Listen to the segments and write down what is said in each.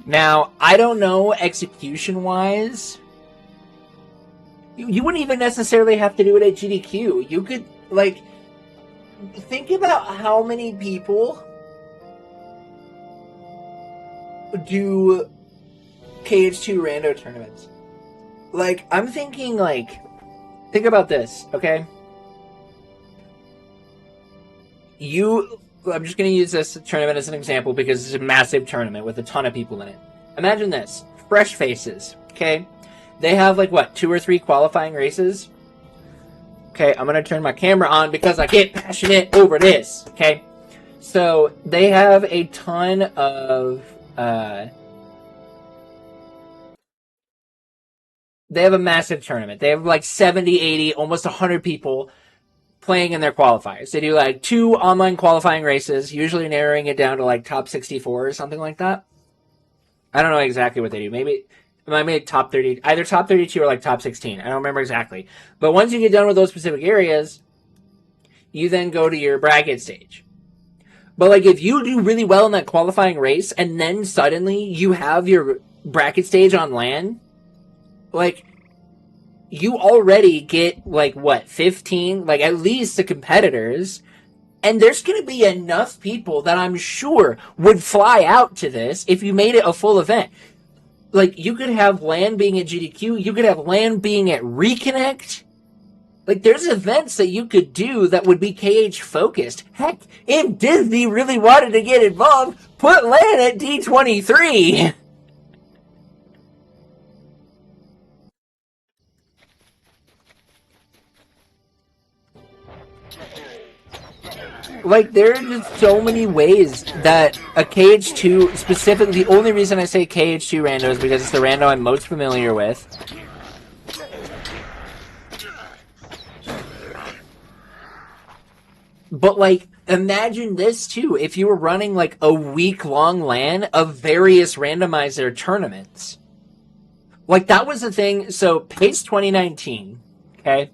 Now, I don't know execution-wise. You wouldn't even necessarily have to do it at GDQ. You could, like, think about how many people do KH2 rando tournaments. Like, I'm thinking, like, think about this, okay? I'm just going to use this tournament as an example because it's a massive tournament with a ton of people in it. Imagine this. Fresh faces, okay? They have, like, what, 2 or 3 qualifying races? Okay, I'm going to turn my camera on because I get passionate over this, okay? So, they have a ton of, they have a massive tournament. They have, like, 70, 80, almost 100 people playing in their qualifiers. They do, like, 2 online qualifying races, usually narrowing it down to, like, top 64 or something like that. I don't know exactly what they do. Maybe top 30, either top 32 or, like, top 16. I don't remember exactly. But once you get done with those specific areas, you then go to your bracket stage. But, like, if you do really well in that qualifying race and then suddenly you have your bracket stage on LAN, like, you already get, like, what, 15, like, at least the competitors, and there's going to be enough people that I'm sure would fly out to this if you made it a full event. Like, you could have LAN being at GDQ, you could have LAN being at Reconnect. Like, there's events that you could do that would be KH focused. Heck, if Disney really wanted to get involved, put LAN at D23. Like, there are just so many ways that a KH2, specifically, the only reason I say KH2 rando is because it's the rando I'm most familiar with. But, like, imagine this, too. If you were running, like, a week-long LAN of various randomizer tournaments. Like, that was the thing. So, PACE 2019, okay?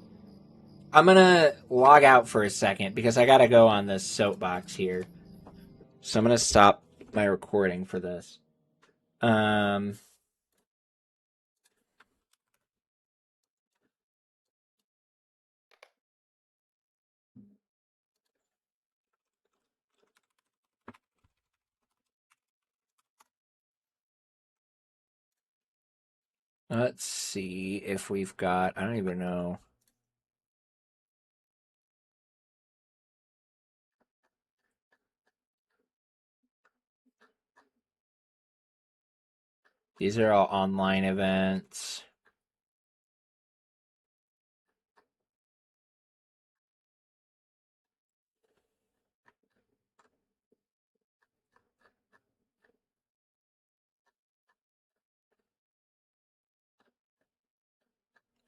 I'm gonna log out for a second because I gotta go on this soapbox here. So I'm gonna stop my recording for this. Let's see if we've got, I don't even know. These are all online events.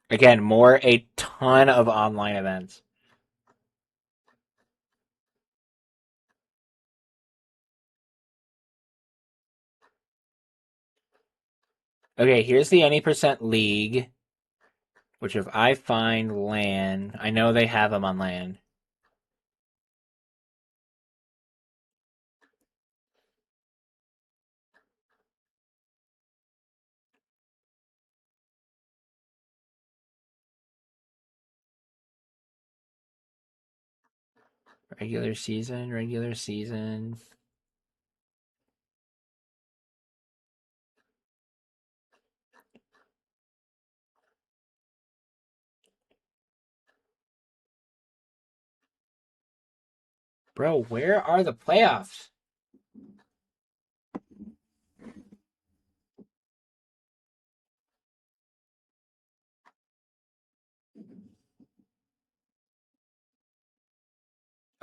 Again, a ton of online events. Okay, here's the any percent league, which if I find LAN, I know they have them on LAN. Regular season. Bro, where are the playoffs?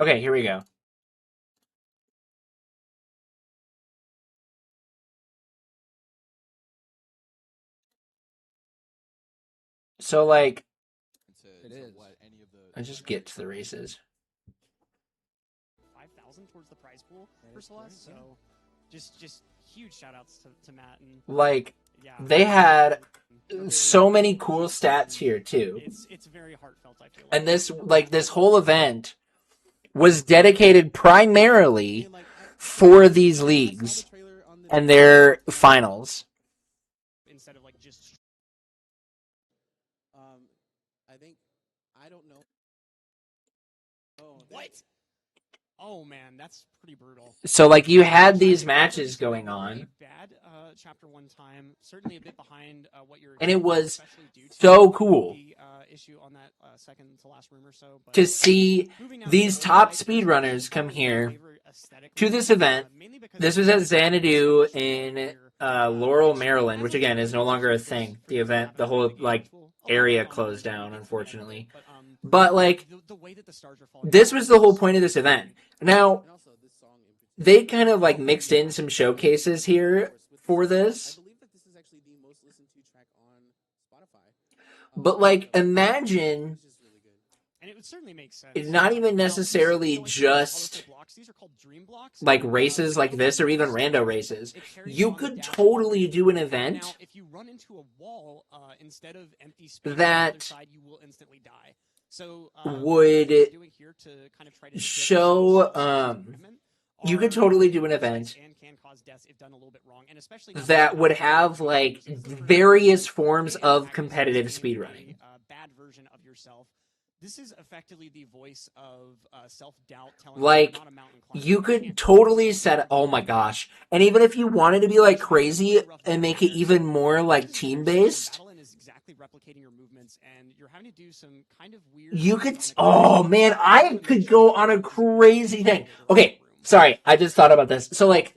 Okay, here we go. So, like, It is. I just get to the races. 5,000 towards the prize pool for Celeste, so just huge shout outs to Matt. And like, yeah, they had so many cool stats here, too. It's very heartfelt, I feel like. And this whole event was dedicated primarily for these leagues. and their finals. Instead of like just. I think I don't know. Oh, What? Oh man, that's pretty brutal. So like you had these matches going on. Bad chapter 1 time, certainly a bit behind what you're. And it was so cool the issue on that second to last room or so. But to see these top speedrunners come here to this event. This was at Xanadu in Laurel, Maryland, which again is no longer a thing. The event, the whole like area closed down, unfortunately. But like, this was the whole point of this event. Now, they kind of like mixed in some showcases here for this. I believe that this is actually the most listened to track on Spotify. But like, imagine. And it would certainly make sense. It's not even necessarily just like races like this or even rando races. You could totally do an event if you run into a wall instead of empty space that you will instantly die. So would show you could totally do an event that would have like various forms of competitive speedrunning. Bad version of yourself. This is effectively the voice of self-doubt telling like you not a mountain climber. You could totally set oh my gosh. And even if you wanted to be like crazy and make it even more like team-based, replicating your movements, and you're having to do some kind of weird. You could. Oh man, I could go on a crazy thing. Okay, sorry, I just thought about this. So like,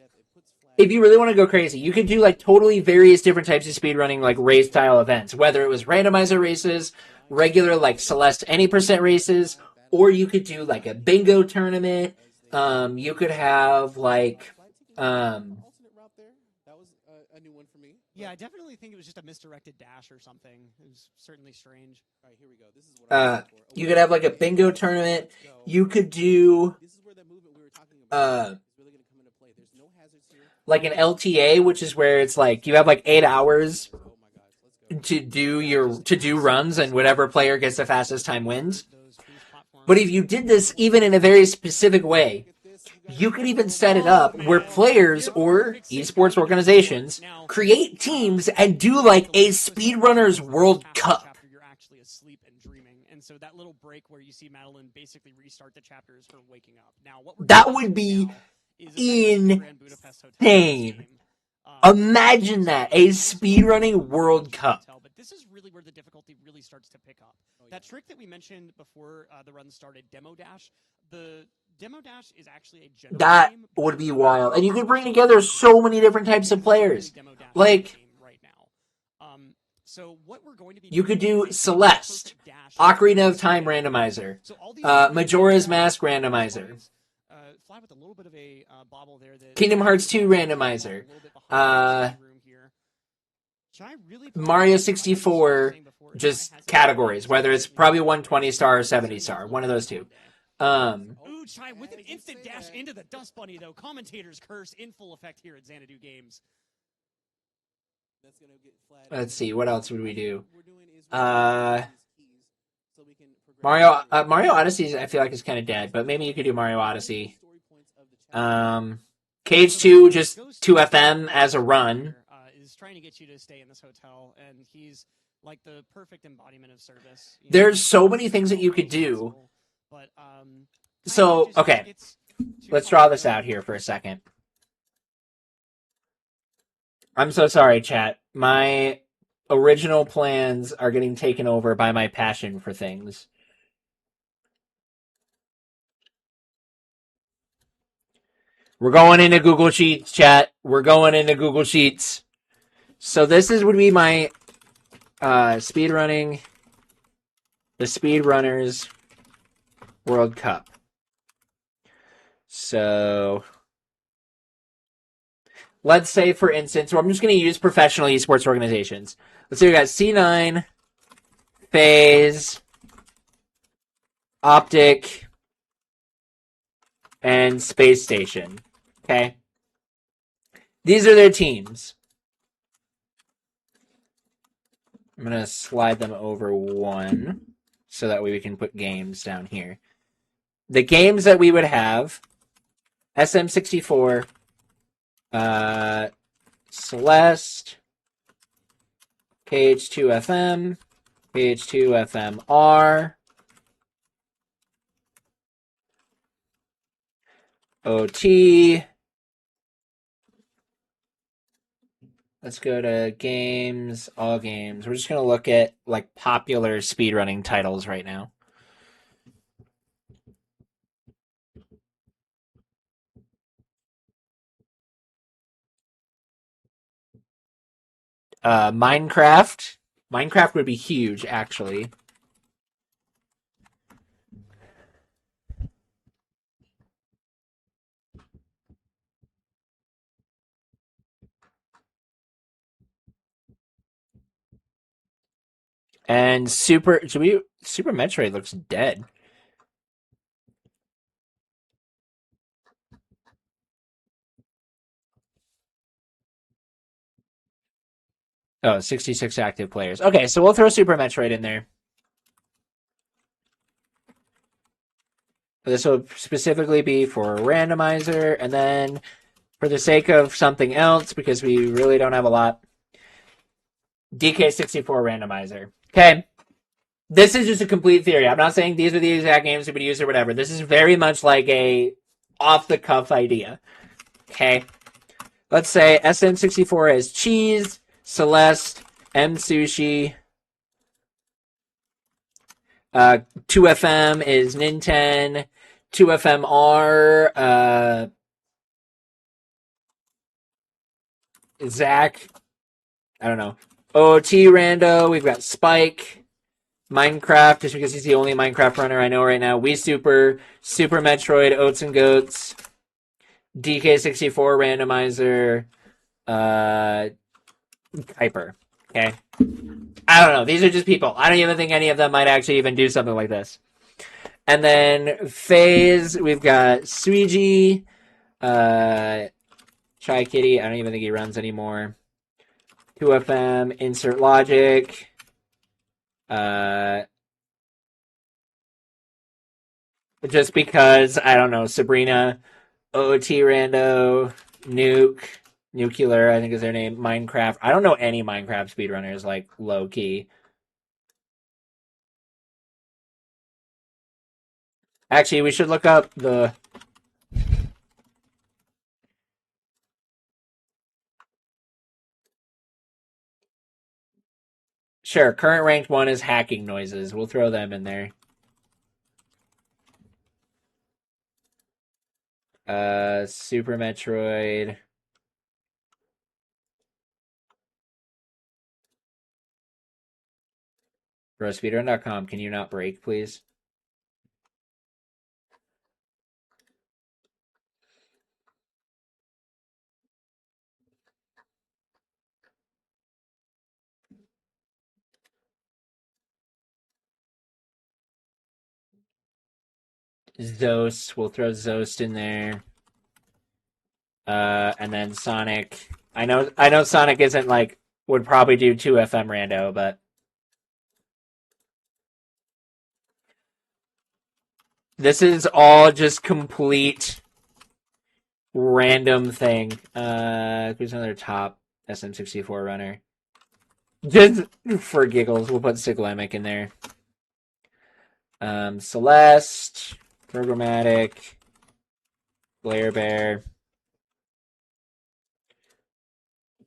if you really want to go crazy, you could do like totally various different types of speedrunning, like race style events. Whether it was randomizer races, regular like Celeste any % races, or you could do like a bingo tournament. You could have like Yeah, I definitely think it was just a misdirected dash or something. It was certainly strange. All right, here we go. This is what you could have like a bingo tournament. You could do like an LTA, which is where it's like you have like 8 hours to do runs, and whatever player gets the fastest time wins. But if you did this even in a very specific way, you could even set it up where players or esports organizations create teams and do like a Speedrunners World Cup. You're actually asleep and dreaming, and so that little break where you see Madeline basically restart the chapters for waking up. Now, that would be insane. Imagine that, a speedrunning World Cup. But this is really where the difficulty really starts to pick up. That trick that we mentioned before the run started, Demo Dash, the Demo Dash is actually a general that game. would be wild. And you could bring together so many different types of players. Like, right now. So what we're going to be you could do Celeste, Ocarina of Time randomizer, Majora's Mask randomizer, fly with a little bit of a bobble there. Kingdom Hearts 2 randomizer, Mario 64, just categories, whether it's probably 120 star or 70 star, one of those two. Ooh, Chai with an instant dash into the Dust Bunny, though. Commentator's curse in full effect here at Xanadu Games. Let's see, what else would we do? Mario Odyssey, I feel like is kind of dead, but maybe you could do Mario Odyssey. Cage 2, just 2FM as a run. Is trying to get you to stay in this hotel, and he's like the perfect embodiment of service. There's so many things that you could do. But, so, okay, let's draw this out here for a second. I'm so sorry, chat. My original plans are getting taken over by my passion for things. We're going into Google Sheets, chat. We're going into Google Sheets. So this would be my speedrunning, the Speedrunners World Cup. So let's say, for instance, I'm just going to use professional esports organizations. Let's say we got C9, FaZe, Optic, and Space Station. Okay? These are their teams. I'm going to slide them over one so that way we can put games down here. The games that we would have, SM64, Celeste, KH2FM, KH2FMR, OT. Let's go to games, all games. We're just going to look at like popular speedrunning titles right now. Minecraft. Minecraft would be huge, actually. And Super Metroid looks dead. Oh, 66 active players. Okay, so we'll throw Super Metroid in there. This will specifically be for a randomizer, and then for the sake of something else, because we really don't have a lot, DK64 randomizer. Okay. This is just a complete theory. I'm not saying these are the exact games we would use or whatever. This is very much like a off-the-cuff idea. Okay. Let's say SM64 is Cheese, Celeste, M Sushi. 2FM is Nintendo. 2FMR, Zach. I don't know. OT Rando. We've got Spike. Minecraft, just because he's the only Minecraft runner I know right now. Wii Super, Super Metroid, Oats and Goats, DK64 randomizer, Kuiper. Okay. I don't know. These are just people. I don't even think any of them might actually even do something like this. And then Phase, we've got Suiji, Chai Kitty. I don't even think he runs anymore. 2FM, Insert Logic. Just because, I don't know, Sabrina, OT Rando, Nuclear, I think is their name, Minecraft. I don't know any Minecraft speedrunners, like, low-key. Actually, we should look up the... Sure, current ranked one is Hacking Noises. We'll throw them in there. Super Metroid. Bro, speedrun.com, can you not break, please? Zost, we'll throw Zost in there. And then Sonic. I know Sonic isn't like would probably do 2FM rando, but this is all just complete random thing. Who's another top SM64 runner? Just for giggles, we'll put Siglemic in there. Celeste, Programmatic, Blair Bear,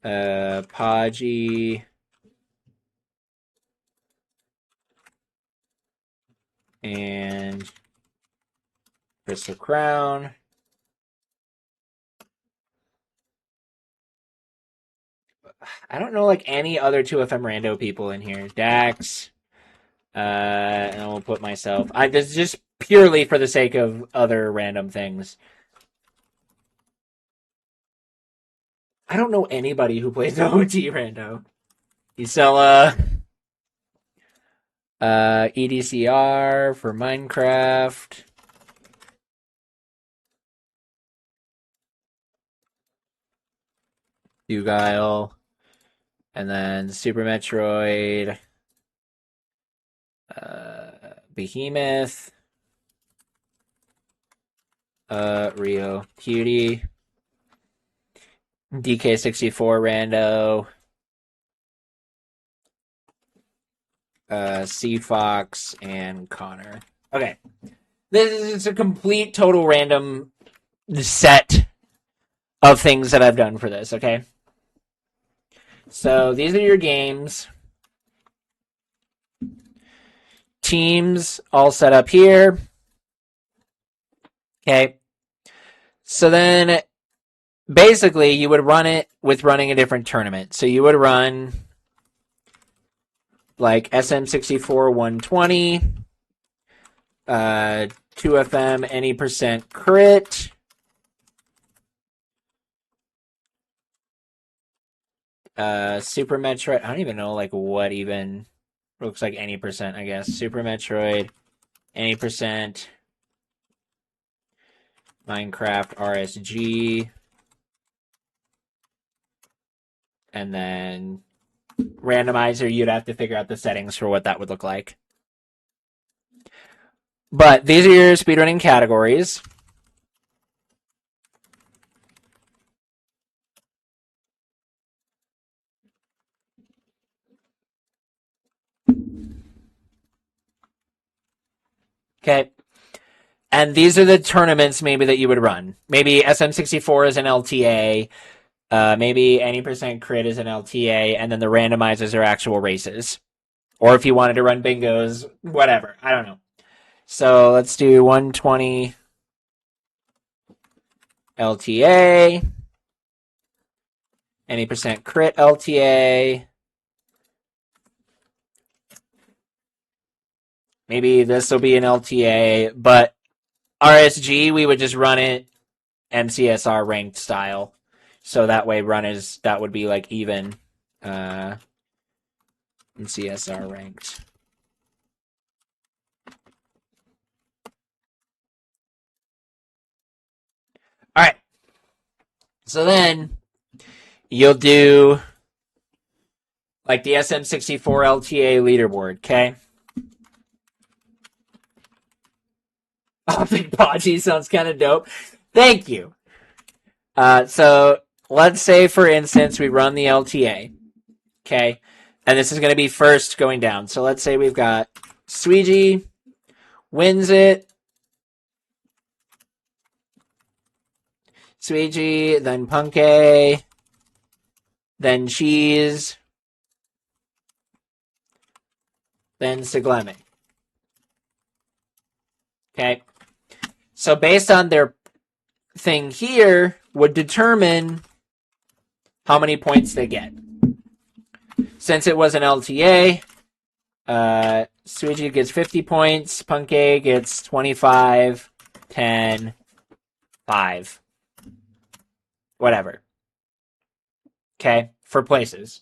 Podgy, and Crystal Crown. I don't know like any other 2FM rando people in here. Dax. And I will put myself. This is just purely for the sake of other random things. I don't know anybody who plays OT rando. Isella, EDCR for Minecraft. Dugile. And then Super Metroid. Behemoth. Rio Cutie. DK64 Rando. C Fox and Connor. Okay. This is a complete total random set of things that I've done for this, okay? So these are your games. Teams all set up here. Okay. So then basically you would run it with running a different tournament. So you would run like SM64 120, 2FM any percent crit, Super Metroid. I don't even know like what even looks like any percent, I guess. Super Metroid, any percent, Minecraft RSG, and then randomizer. You'd have to figure out the settings for what that would look like. But these are your speedrunning categories. Okay. And these are the tournaments maybe that you would run. Maybe SM64 is an LTA. Maybe any percent crit is an LTA. And then the randomizers are actual races. Or if you wanted to run bingos, whatever. I don't know. So let's do 120 LTA. Any percent crit LTA. Maybe this will be an LTA, but RSG, we would just run it MCSR ranked style. So that way that would be like even MCSR ranked. All right. So then you'll do like the SM64 LTA leaderboard, okay? Oh, Big Podgy sounds kind of dope. Thank you. So let's say, for instance, we run the LTA, okay? And this is going to be first going down. So let's say we've got Sweegie wins it. Sweegie, then Punke, then Cheese, then Siglemi. Okay. So based on their thing here would determine how many points they get. Since it was an LTA, Sweegie gets 50 points, Punke gets 25, 10, 5. Whatever. Okay, for places.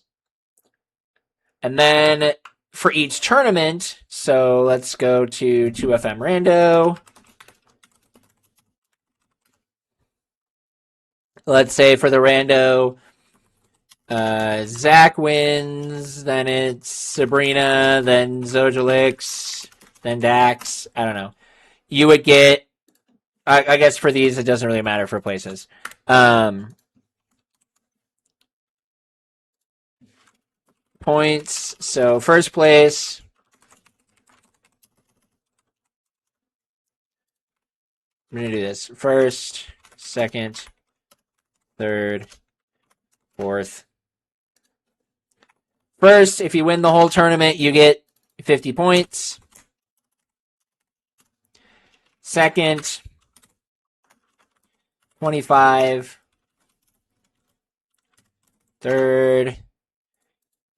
And then for each tournament, so let's go to 2FM Rando. Let's say for the Rando, Zach wins, then it's Sabrina, then Zojalix, then Dax. I don't know. You would get, I guess for these, it doesn't really matter for places. Points. So first place. I'm going to do this. First, second, third, fourth. First, if you win the whole tournament, you get 50 points. Second, 25. Third,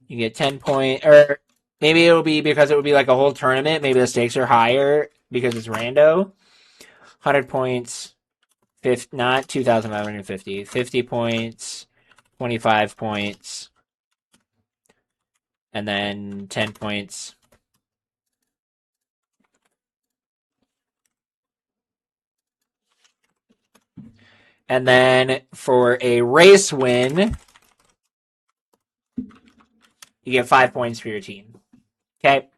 you get 10 points. Or maybe it'll be because it would be like a whole tournament. Maybe the stakes are higher because it's rando. 100 points. Not 2,550. 50 points. 25 points. And then 10 points. And then for a race win, you get 5 points for your team. Okay.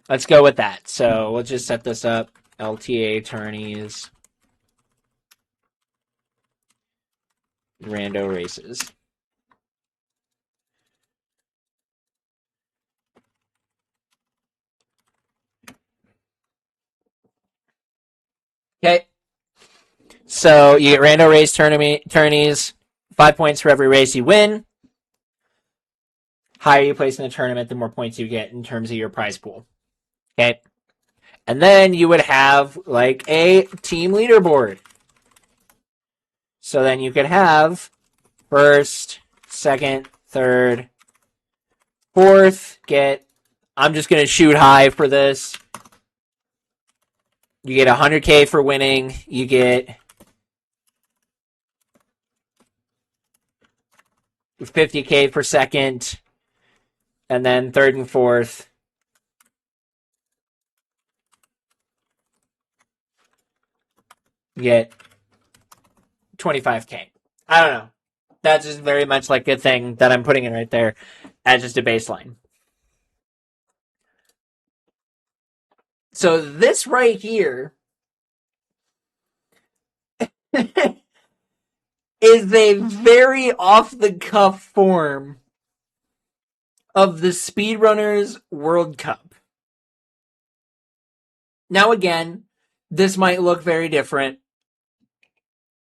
Let's go with that. So we'll just set this up. LTA attorneys. rando races. Okay. So you get rando race tourneys, 5 points for every race you win. Higher you place in the tournament, the more points you get in terms of your prize pool. Okay. And then you would have like a team leaderboard. So then you could have first, second, third, fourth, I'm just going to shoot high for this. You get 100K for winning. You get 50K for second. And then third and fourth. You get 25K. I don't know. That's just very much like a thing that I'm putting in right there as just a baseline. So this right here is a very off-the-cuff form of the Speedrunners World Cup. Now again, this might look very different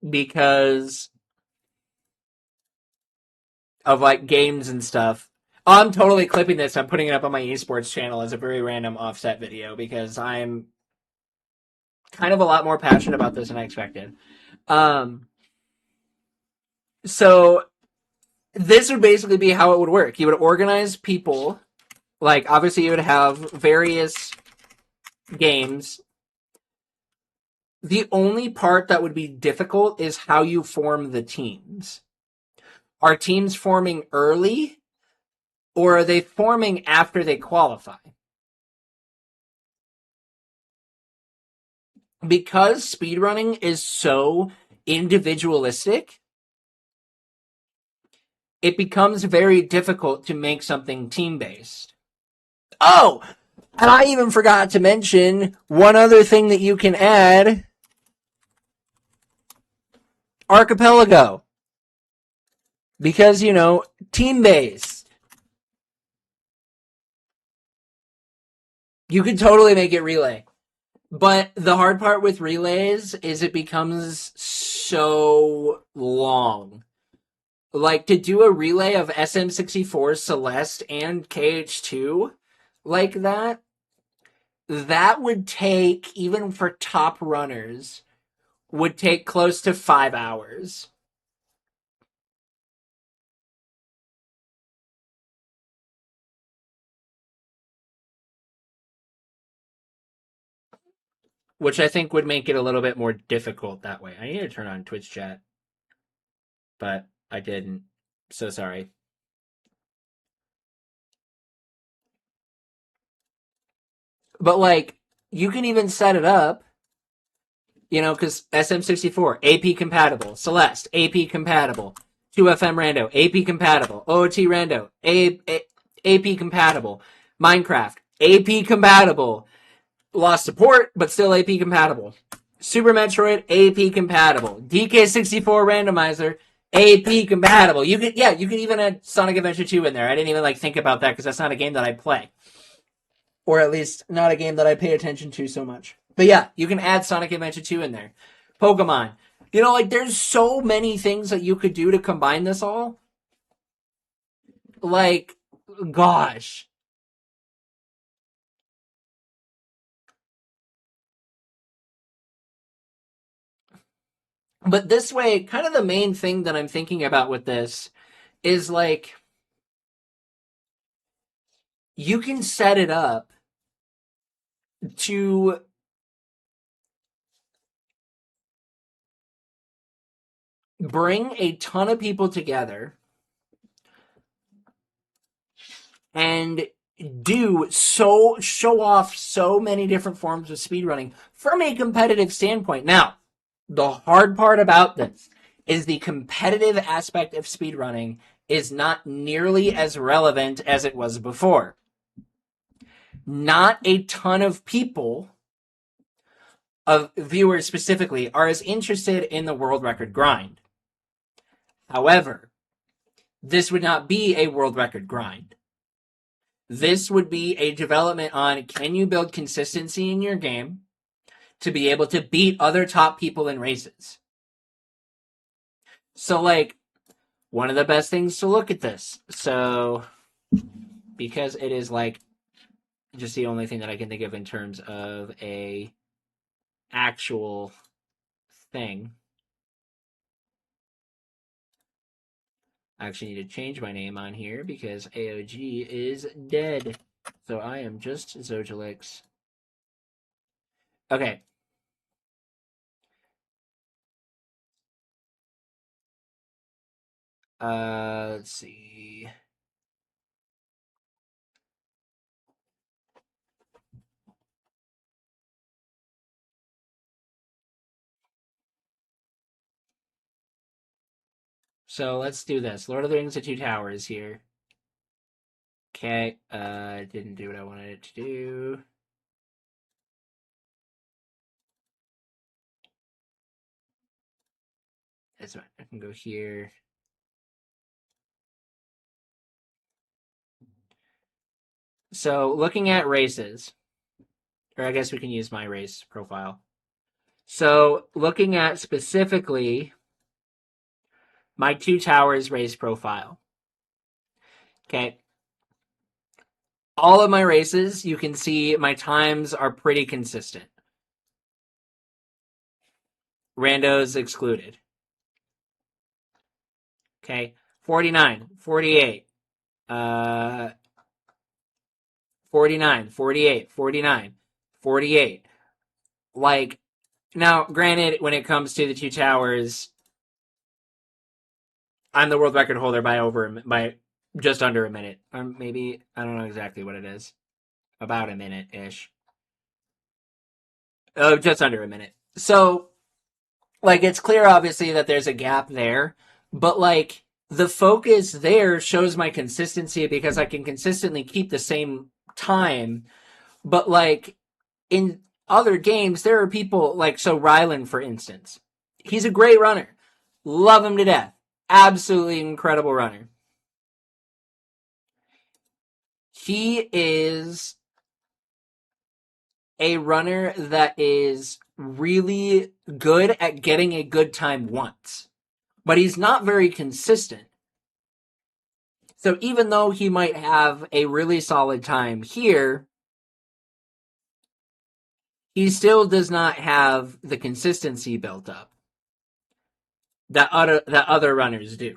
because of like games and stuff. I'm totally clipping this. I'm putting it up on my esports channel as a very random offset video because I'm kind of a lot more passionate about this than I expected. So this would basically be how it would work. You would organize people. Like, obviously, you would have various games. The only part that would be difficult is how you form the teams. Are teams forming early, or are they forming after they qualify? Because speedrunning is so individualistic, it becomes very difficult to make something team-based. Oh! And I even forgot to mention one other thing that you can add. Archipelago. Because, you know, team-based. You could totally make it relay. But the hard part with relays is it becomes so long. Like, to do a relay of SM64, Celeste, and KH2 like that would take, even for top runners, would take close to 5 hours. Which I think would make it a little bit more difficult that way. I need to turn on Twitch chat. But I didn't. So sorry. But, like, you can even set it up, you know, because SM64, AP compatible. Celeste, AP compatible. 2FM Rando, AP compatible. OOT Rando, AP compatible. Minecraft, AP compatible. Lost support, but still AP compatible. Super Metroid, AP compatible. DK64 Randomizer, AP compatible. You could even add Sonic Adventure 2 in there. I didn't even like think about that because that's not a game that I play. Or at least not a game that I pay attention to so much. But yeah, you can add Sonic Adventure 2 in there. Pokemon. You know, like, there's so many things that you could do to combine this all. Like, gosh. But this way, kind of the main thing that I'm thinking about with this is, like, you can set it up to bring a ton of people together and show off so many different forms of speedrunning from a competitive standpoint. Now, the hard part about this is the competitive aspect of speedrunning is not nearly as relevant as it was before. Not a ton of people, of viewers specifically, are as interested in the world record grind. However, this would not be a world record grind. This would be a development on, can you build consistency in your game to be able to beat other top people in races? So, like, one of the best things to look at this. So, because it is, like, just the only thing that I can think of in terms of a actual thing. I actually need to change my name on here because AOG is dead. So I am just Zojalix. Okay. Let's see. So let's do this. Lord of the Rings: The Two Towers here. Okay. Didn't do what I wanted it to do. That's fine. I can go here. So looking at races, or I guess we can use my race profile. So looking at specifically my Two Towers race profile. Okay. All of my races, you can see my times are pretty consistent. Randos excluded. Okay. 49, 48, 49, 48, 49, 48. Like, now, granted, when it comes to the Two Towers, I'm the world record holder by just under a minute. Or maybe, I don't know exactly what it is. About a minute-ish. Oh, just under a minute. So, like, it's clear, obviously, that there's a gap there. But, like, the focus there shows my consistency because I can consistently keep the same time. But, like, in other games, there are people, like, so Rylan, for instance. He's a great runner. Love him to death. Absolutely incredible runner. He is a runner that is really good at getting a good time once, but he's not very consistent. So even though he might have a really solid time here, he still does not have the consistency built up that other runners do.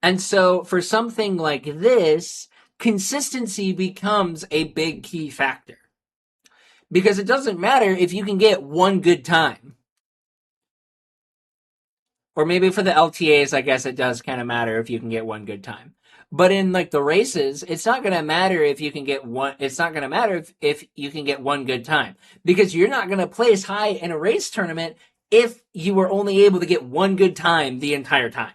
And so for something like this, consistency becomes a big key factor. Because it doesn't matter if you can get one good time. Or maybe for the LTAs, I guess it does kind of matter if you can get one good time. But in like the races, it's not going to matter if you can get one. It's not going to matter if you can get one good time because you're not going to place high in a race tournament if you were only able to get one good time the entire time.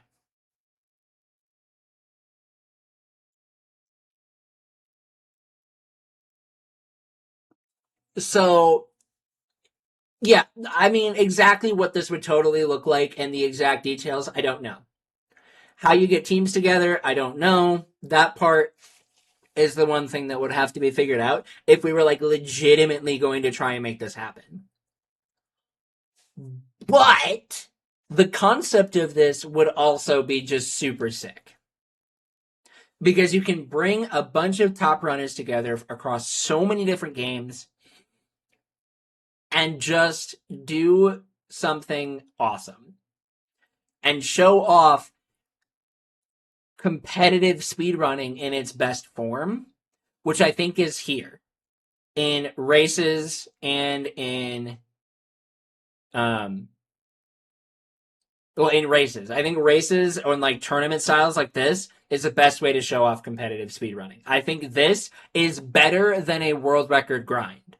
So, yeah, I mean, exactly what this would totally look like and the exact details, I don't know. How you get teams together, I don't know. That part is the one thing that would have to be figured out if we were like legitimately going to try and make this happen. But the concept of this would also be just super sick. Because you can bring a bunch of top runners together across so many different games and just do something awesome and show off competitive speedrunning in its best form, which I think is here in races and in in races. I think races or in like tournament styles like this is the best way to show off competitive speedrunning. I think this is better than a world record grind.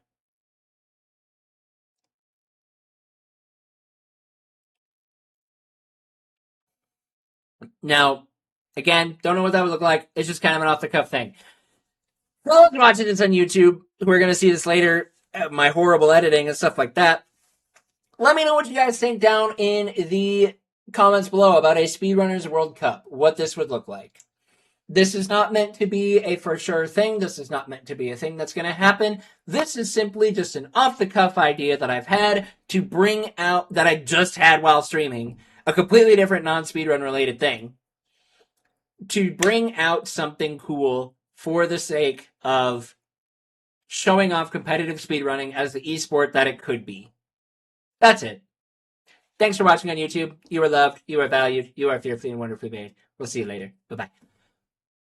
Now, again, don't know what that would look like. It's just kind of an off the cuff thing. For those watching this on YouTube, we're going to see this later, my horrible editing and stuff like that. Let me know what you guys think down in the comments below about a Speedrunners World Cup, what this would look like. This is not meant to be a for sure thing. This is not meant to be a thing that's going to happen. This is simply just an off-the-cuff idea that I've had to bring out, that I just had while streaming, a completely different non-speedrun related thing, to bring out something cool for the sake of showing off competitive speedrunning as the esport that it could be. That's it. Thanks for watching on YouTube. You are loved, you are valued, you are fearfully and wonderfully made. We'll see you later. Bye-bye.